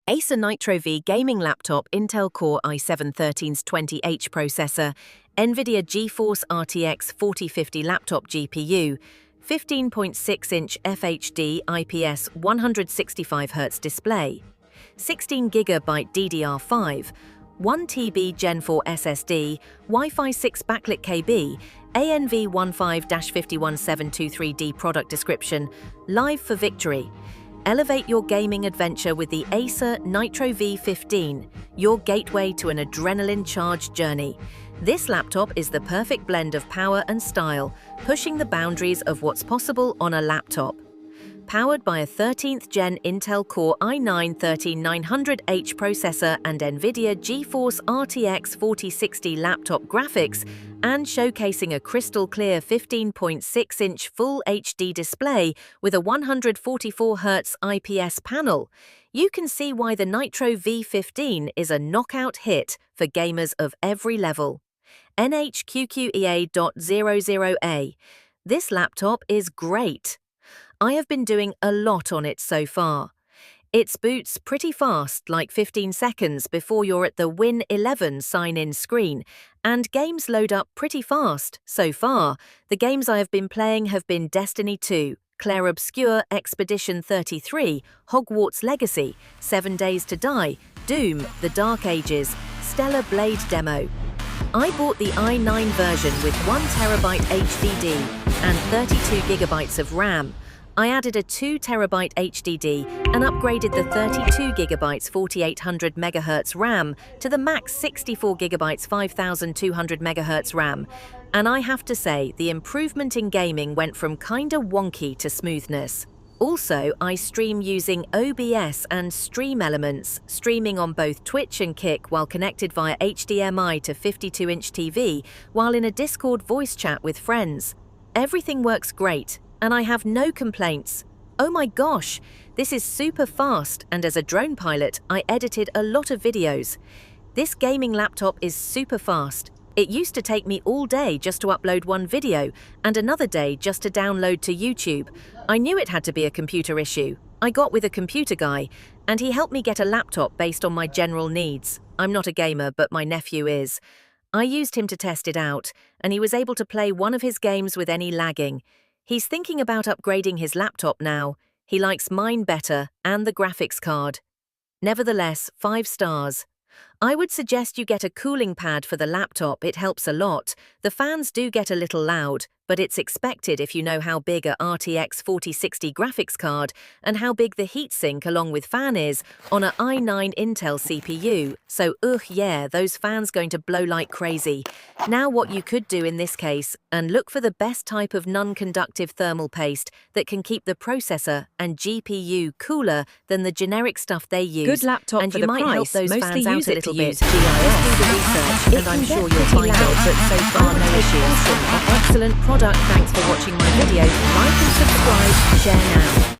Acer Nitro V gaming laptop, Intel Core i7-13620h processor, NVIDIA GeForce RTX 4050 laptop GPU, 15.6-inch FHD IPS 165Hz display, 16GB DDR5, 1TB Gen 4 SSD, Wi-Fi 6 Backlit KB, ANV15-51723D product description, live for victory. Elevate your gaming adventure with the Acer Nitro V15, your gateway to an adrenaline-charged journey. This laptop is the perfect blend of power and style, pushing the boundaries of what's possible on a laptop. Powered by a 13th Gen Intel Core i9-13900H processor and NVIDIA GeForce RTX 4060 laptop graphics, and showcasing a crystal-clear 15.6-inch Full HD display with a 144Hz IPS panel, you can see why the Nitro V15 is a knockout hit for gamers of every level. NHQQEA.00A. This laptop is great. I have been doing a lot on it so far. It boots pretty fast, like 15 seconds before you're at the Win 11 sign-in screen, and games load up pretty fast. So far, the games I have been playing have been Destiny 2, Clair Obscur Expedition 33, Hogwarts Legacy, 7 Days to Die, Doom, The Dark Ages, Stellar Blade Demo. I bought the i9 version with 1TB HDD and 32GB of RAM. I added a 2TB HDD and upgraded the 32GB 4800 MHz RAM to the max 64GB 5200 MHz RAM. And I have to say, the improvement in gaming went from kinda wonky to smoothness. Also, I stream using OBS and Stream Elements, streaming on both Twitch and Kick while connected via HDMI to 52-inch TV, while in a Discord voice chat with friends. Everything works great, and I have no complaints. Oh my gosh, this is super fast, and as a drone pilot, I edited a lot of videos. This gaming laptop is super fast. It used to take me all day just to upload one video, and another day just to download to YouTube. I knew it had to be a computer issue. I got with a computer guy, and he helped me get a laptop based on my general needs. I'm not a gamer, but my nephew is. I used him to test it out, and he was able to play one of his games with any lagging. He's thinking about upgrading his laptop now. He likes mine better and the graphics card. Nevertheless, 5 stars. I would suggest you get a cooling pad for the laptop, it helps a lot. The fans do get a little loud, but it's expected if you know how big a RTX 4060 graphics card and how big the heatsink along with fan is on a i9 Intel CPU. So yeah, those fans going to blow like crazy. Now what you could do in this case, and look for the best type of non-conductive thermal paste that can keep the processor and GPU cooler than the generic stuff they use. Good laptop and for you the might help price. those Mostly fans use out a it to little bit. use Just GIS. do the research, and I'm sure you'll find out that so far no issues. Excellent product. Thanks for watching my video. Like and subscribe. Share now.